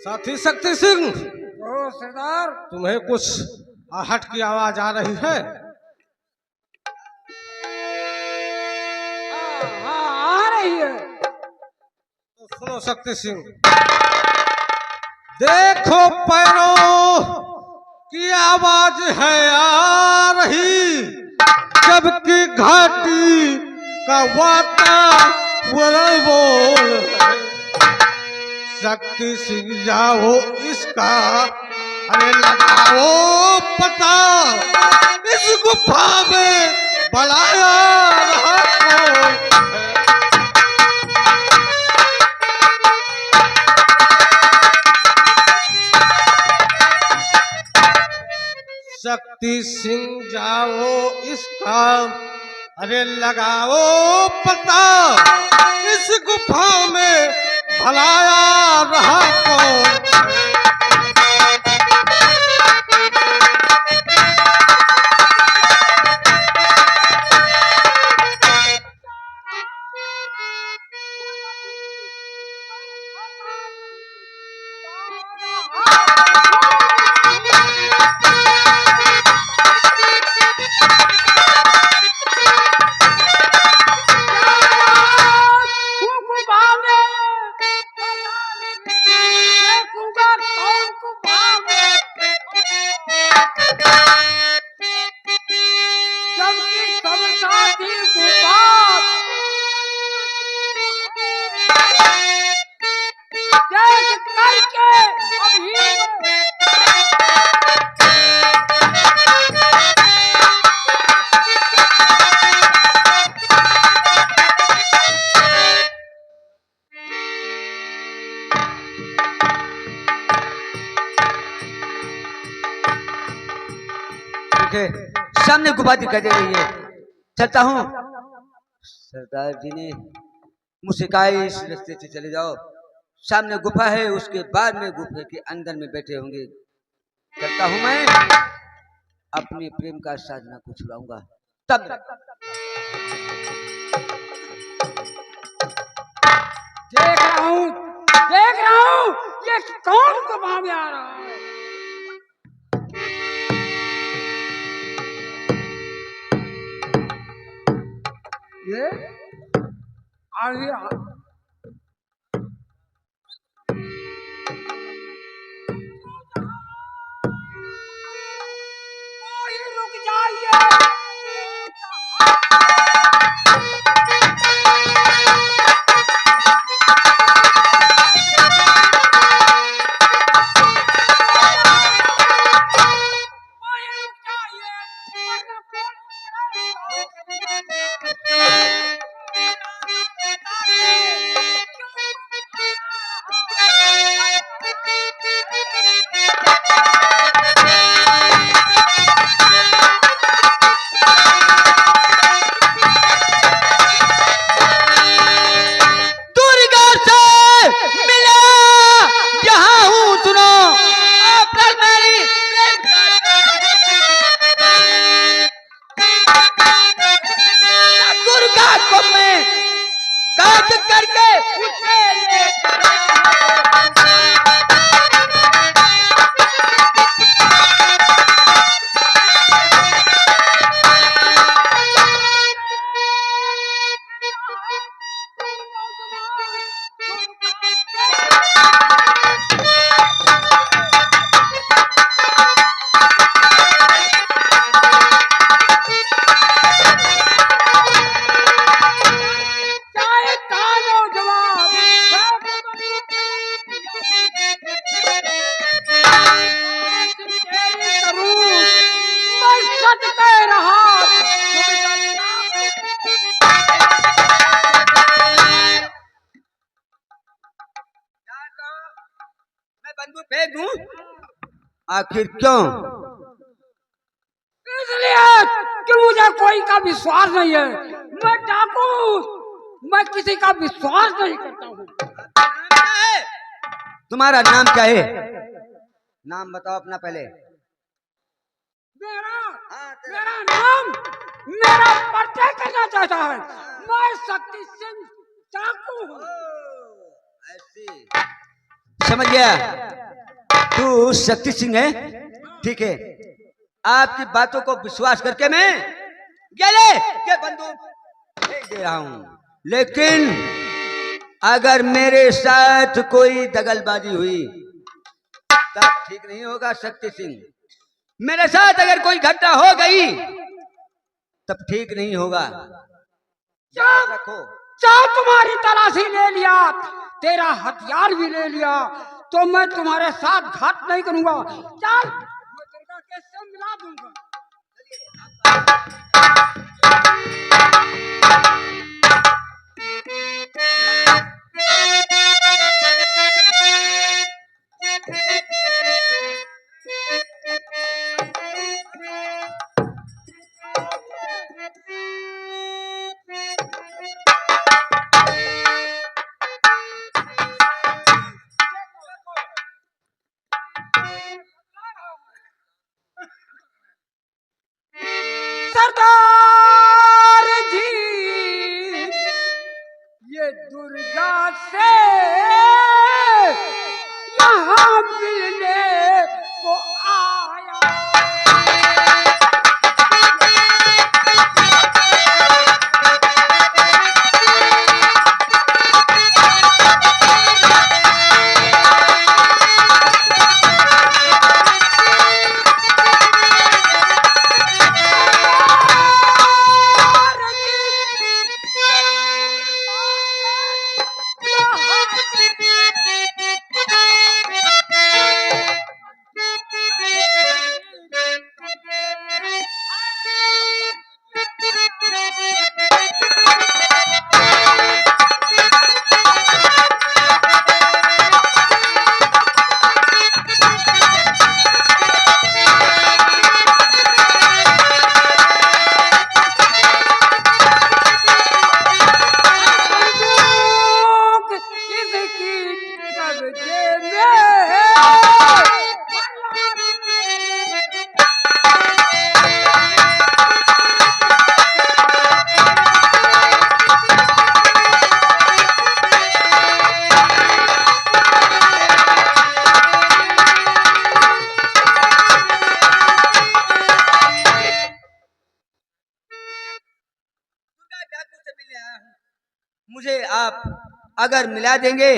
साथी शक्ति सिंह, ओ सरदार, तुम्हें कुछ आहट की आवाज आ रही है? हाँ आ रही है। तो सुनो शक्ति सिंह, देखो पैरों की आवाज है आ रही, जबकि घाटी का वातावरण बोल है। शक्ति सिंह जाओ इसका, अरे लगाओ पता, इस गुफा में बलाया रहा कौन है? शक्ति सिंह जाओ इसका, अरे लगाओ पता, इस गुफा में भलाया रहा कौन? सामने गुफा दिखाई दे रही है, चलता हूँ। सरदार जी ने मुझसे कहा इस रास्ते से चले जाओ, सामने गुफा है, उसके बाद में गुफे के अंदर में बैठे होंगे। चलता हूँ मैं, अपने प्रेम का साधना को छुड़ाऊंगा तब। देख रहा हूँ ये कौन गुफा में आ रहा है। ये आगे रुक जाइए। फेंक दूं? आखिर क्यों? इसलिए कि मुझे कोई का विश्वास नहीं है। मैं डाकू, मैं किसी का विश्वास नहीं करता हूँ। तुम्हारा नाम क्या है? नाम बताओ अपना पहले। मेरा नाम मेरा परिचय करना चाहता है। मैं शक्ति सिंह डाकू हूँ। समझ गया, तू शक्ति सिंह है, ठीक है। आपकी बातों को विश्वास करके मैं गेले के बंदूक भेज दे रहा हूं, लेकिन अगर मेरे साथ कोई दगलबाजी हुई तब ठीक नहीं होगा शक्ति सिंह। मेरे साथ अगर कोई घटना हो गई तब ठीक नहीं होगा, याद रखो। चाहे तुम्हारी तलाशी ले लिया, तेरा हथियार भी ले लिया, तो मैं तुम्हारे साथ घात नहीं करूंगा। चल, मैं दुर्गा के से मिला दूंगा। सरदार जी, ये दुर्गा से यहाँ मिलने को आया। मुझे आप अगर मिला देंगे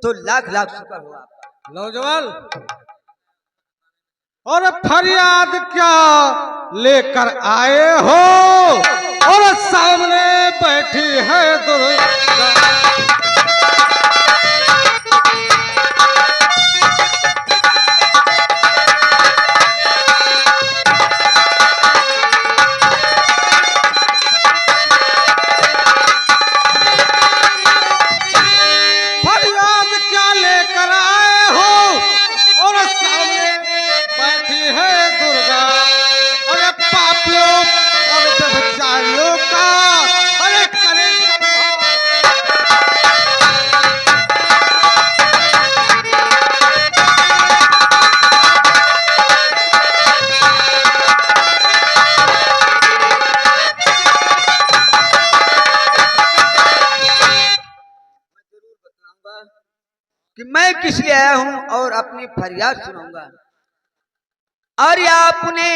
तो लाख लाख शुक्र हो आपका। नौजवान, और फरियाद क्या लेकर आए हो? और सामने बैठी है दुर्गा। कि मैं किस लिए आया हूं और अपनी फरियाद सुनाऊंगा। और आपने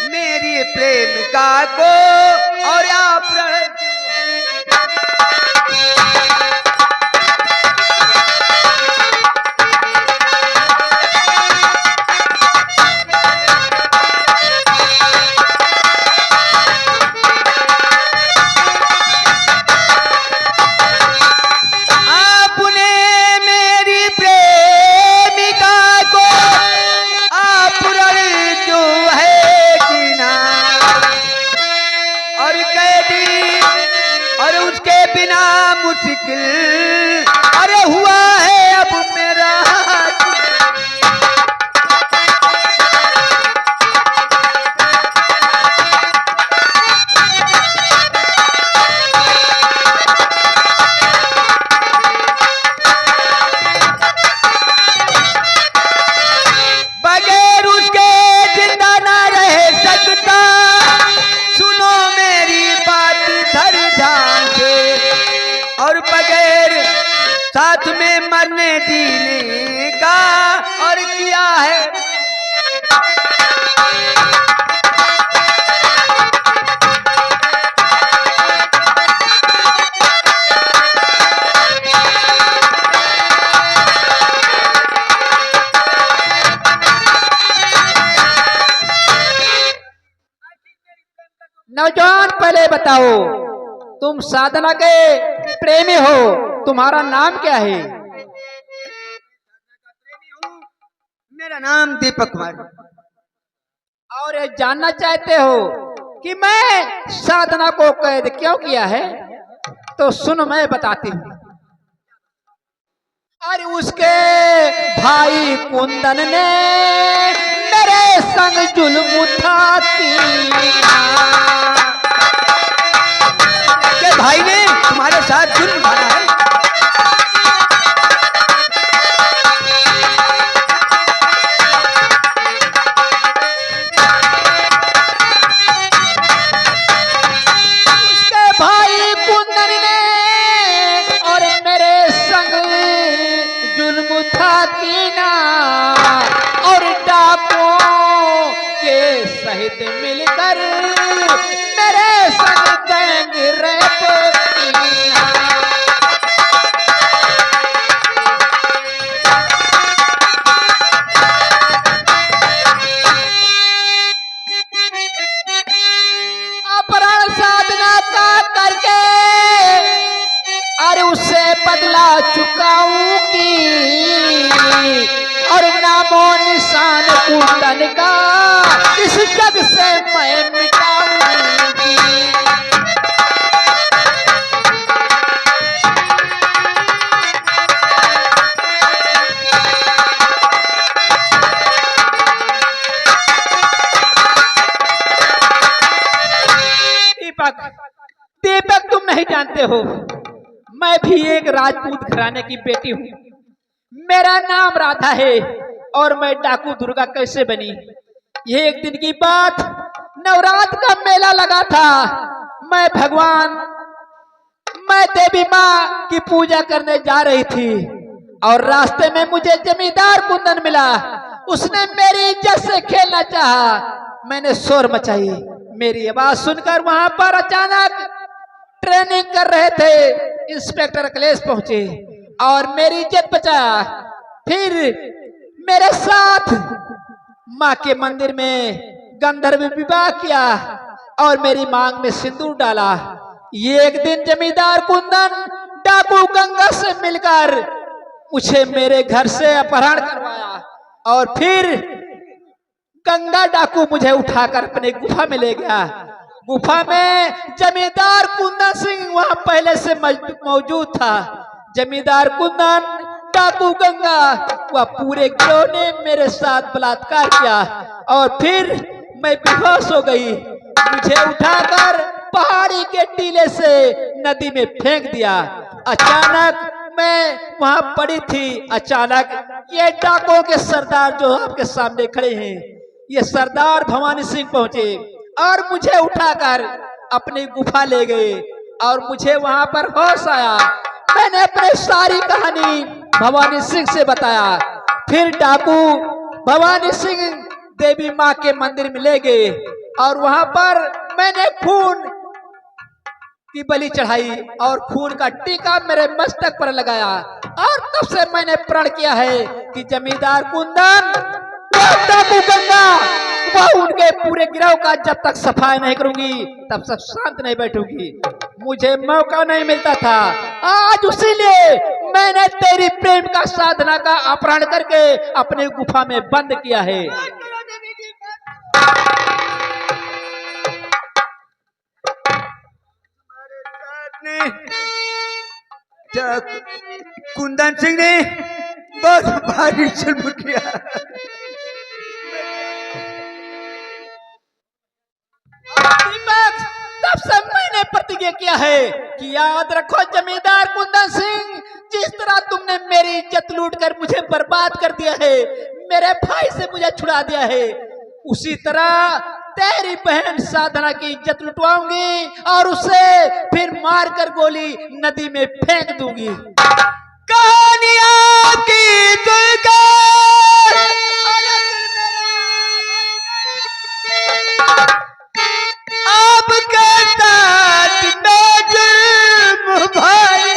मेरी प्रेमिका को और आप मुश्किल अरे हुआ है अब मेरा। बगैर उसके जिंदा ना रह सकता, सुनो मेरी बात धर ध्यान से, और बगैर साथ में मरने दीने किया है। नौजवान पहले बताओ, तुम साधना के प्रेमी हो, तुम्हारा नाम क्या है? मेरा नाम दीपक कुमार। और ये जानना चाहते हो कि मैं साधना को कैद क्यों किया है? तो सुन, मैं बताती हूँ। अरे उसके भाई कुंदन ने मेरे संग जुल्म किया। के भाई ने तुम्हारे साथ जुल्म मारा है? उसके भाई कुंदन ने और मेरे संग जुल्म किया और डाकुओं के सहित मिलकर मेरे संग गैंग रेप किया। अपराध साधना का करके अरे उससे बदला चुकाऊंगी और नामो निशान कुंदन का इस जग से मैं मिटाऊंगी। दीपक, दीपक तुम नहीं जानते हो, मैं भी एक राजपूत घराने की बेटी हूँ। मेरा नाम राधा है और मैं डाकू दुर्गा कैसे बनी? ये एक दिन की बात, नवरात्र का मेला लगा था। मैं देवी माँ की पूजा करने जा रही थी और रास्ते में मुझे जमींदार कुंदन मिला। उसने मेरी इज्जत से खेलना चाहा। मैंने शोर मचाई। मेरी आवाज सुनकर वहां पर अचानक ट्रेनिंग कर रहे थे इंस्पेक्टर अखिलेश पहुंचे और मेरी इज्जत बचाया। फिर मेरे साथ माँ के मंदिर में गंधर्व विवाह किया और मेरी मांग में सिंदूर डाला। ये एक दिन जमींदार कुंदन डाकू गंगा से मिलकर मुझे मेरे घर से अपहरण करवाया और फिर गंगा डाकू मुझे उठाकर अपने गुफा में ले गया। गुफा में जमींदार कुंदन सिंह वहां पहले से मौजूद था। जमींदार कुंदन, डाकू गंगा, वह पूरे गिरोह ने मेरे साथ बलात्कार किया और फिर मैं बेहोश हो गई। मुझे उठाकर पहाड़ी के टीले से नदी में फेंक दिया। अचानक मैं वहां पड़ी थी। अचानक ये डाकुओं के सरदार जो आपके सामने खड़े हैं, ये सरदार भवानी सिंह पहुंचे और मुझे उठाकर अपनी गुफा ले गए और मुझे वहां पर होश आया। मैंने अपनी सारी कहानी भवानी सिंह से बताया। फिर डाकू भवानी सिंह देवी माँ के मंदिर में ले गए और वहां पर मैंने खून की बलि चढ़ाई और खून का टीका मेरे मस्तक पर लगाया और तब से मैंने प्रण किया है कि जमींदार कुंदन, डाकू गंगा, वह उनके पूरे गिरोह का जब तक सफाई नहीं करूंगी तब तक शांत नहीं बैठूंगी। मुझे मौका नहीं मिलता था। आज उसीलिए मैंने तेरी प्रेम का साधना का अपहरण करके अपनी गुफा में बंद किया है। कुंदन सिंह ने बहुत भारी जुल्म किया। तब से मैंने प्रतिज्ञा किया है कि याद रखो जमींदार कुंदन सिंह, जिस तरह तुमने मेरी इज्जत लूटकर मुझे बर्बाद कर दिया है, मेरे भाई से मुझे छुड़ा दिया है, उसी तरह तेरी बहन साधना की इज्जत लुटवाऊंगी और उसे फिर मारकर गोली नदी में फेंक दूंगी। कहानियां की दुर्गा आपके साथ मैं जुर्म भाई।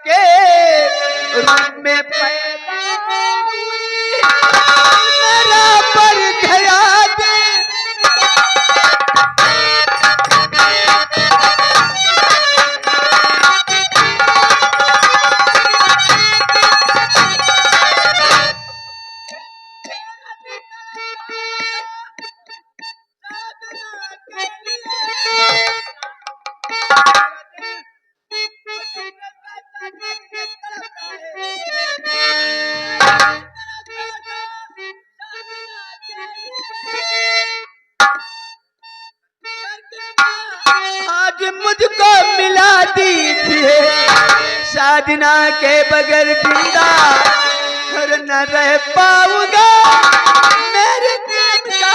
के रूप में पैदा हुई, मेरा पर गया दे। आज मुझको मिला दीजिए साधना के बगैर जिंदा और न रह पाऊंगा मेरे प्रेम का।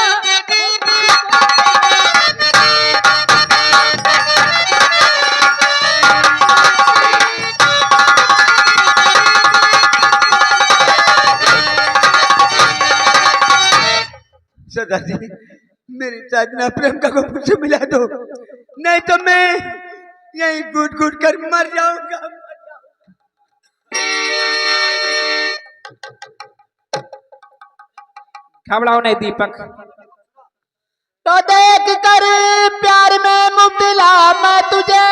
सरदार जी, मेरी साधना प्रेम का को मुझसे मिला दो, नहीं तो मैं यहीं घुट घुट कर मर जाऊंगा। घबराओ नहीं दीपक। तो देख कर प्यार में मुब्तला मैं तुझे,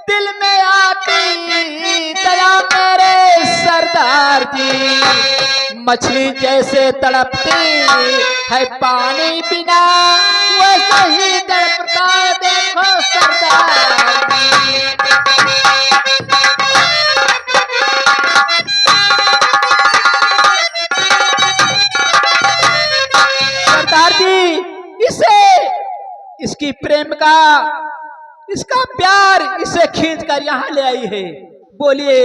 दिल में आती दया मेरे सरदार जी। मछली जैसे तड़पती है पानी बिना, वैसे ही तड़पता देखो सरदार जी। सरदार जी, इसकी प्रेम का, इसका प्यार इसे खींच कर यहाँ ले आई है। बोलिए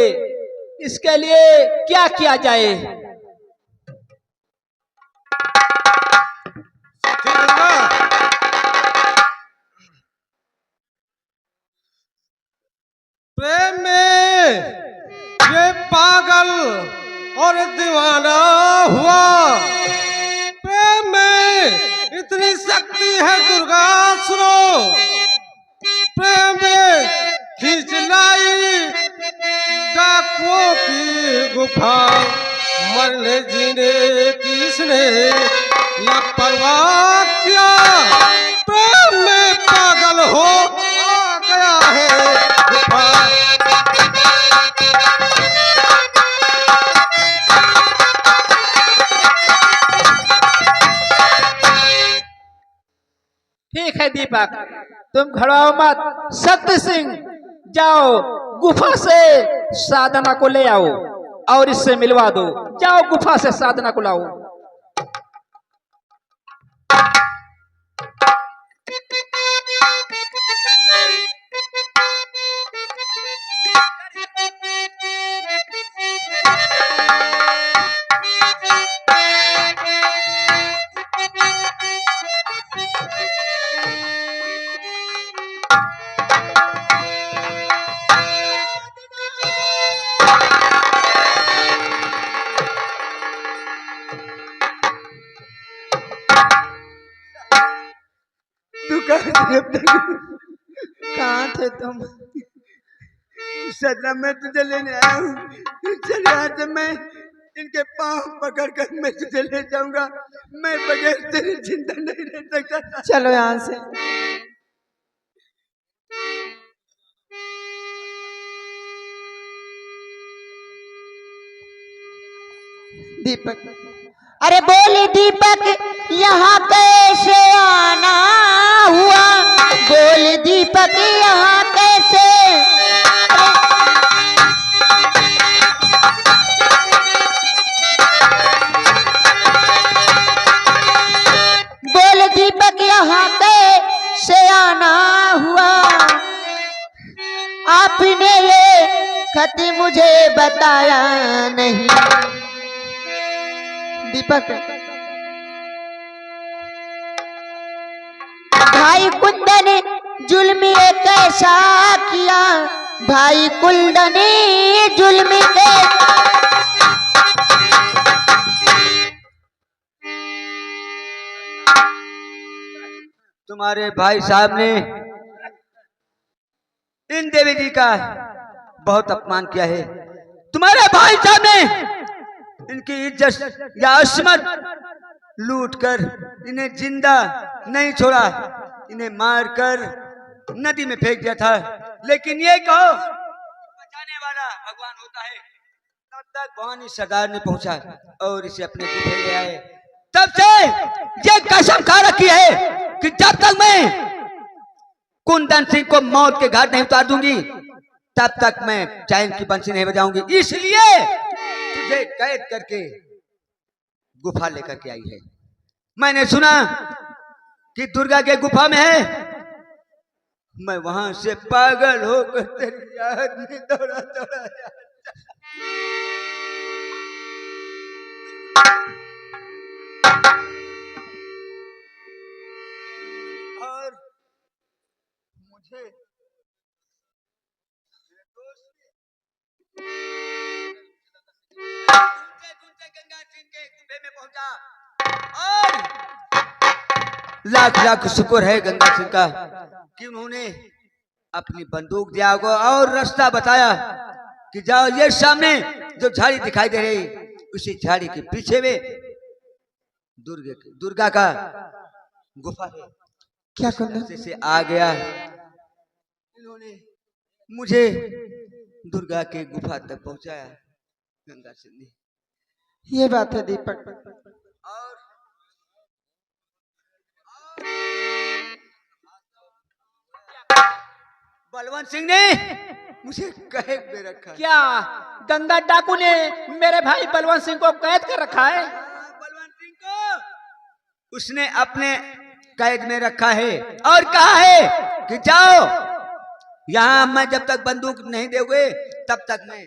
इसके लिए क्या किया जाए? प्रेम में ये पागल और दीवाना हुआ। प्रेम में इतनी शक्ति है दुर्गा, सुनो। प्रेम में खींच लाई डाकुओं की गुफा, मरने जीने की इसने लापरवाह किया। प्रेम में पागल हो आ गया है गुफा। ठीक है दीपक, तुम घबराओ मत। शक्ति सिंह, जाओ गुफा से साधना को ले आओ और इससे मिलवा दो। जाओ गुफा से साधना को लाओ। कहाँ थे तुम? सदना मैं तुझे लेने आया हूँ। चल यहाँ से, मैं इनके पाँव पकड़ कर मैं तुझे ले जाऊंगा। मैं बगैर तेरे जिंदा नहीं रह सकता। चलो यहाँ से। दीपक, अरे बोले दीपक यहाँ कैसे आना हुआ? बोल दीपक यहाँ कैसे? बोल दीपक यहाँ कैसे आना हुआ? आपने ये खत मुझे बताया नहीं। दीपक, भाई कुंदन जुल्म ये कैसा किया, भाई कुंदन जुल्म तुम्हारे भाई साहब ने इन देवी जी का बहुत अपमान किया है। तुम्हारे भाई साहब ने इनकी इज्जत या अजमत लूट कर इन्हें जिंदा नहीं छोड़ा, इन्हें मारकर नदी में फेंक दिया था। लेकिन ये कहो बचाने वाला भगवान होता है। तब तक भवानी सरदार ने पहुंचा और इसे अपने गुफे ले आए। तब से ये कसम खा रखी है कि जब तक मैं कुंदन सिंह को मौत के घाट नहीं उतार दूंगी तब तक मैं चैन की बंसी नहीं बजाऊंगी। इसलिए तुझे कैद करके गुफा लेकर के आई है। मैंने सुना कि दुर्गा के गुफा में है। मैं वहां से पागल होकर तेरी याद में दौड़ा दौड़ा और मुझे गंगा सिंह के गुफे में पहुंचा और लाख लाख शुक्र है गंगा सिंह का कि उन्होंने अपनी बंदूक दिया को और रास्ता बताया कि जाओ ये सामने जो झाड़ी दिखाई दे रही उसी झाड़ी के पीछे में दुर्गा का गुफा है। क्या करना से आ गया। इन्होंने मुझे दुर्गा के गुफा तक पहुंचाया गंगा सिंह ने। ये बात है दीपक। और बलवंत सिंह ने मुझे कैद में रखा। क्या गंगा डाकू ने मेरे भाई बलवंत सिंह को कैद कर रखा है? बलवंत सिंह को उसने अपने कैद में रखा है और कहा है कि जाओ, यहां मैं जब तक बंदूक नहीं दोगे तब तक मैं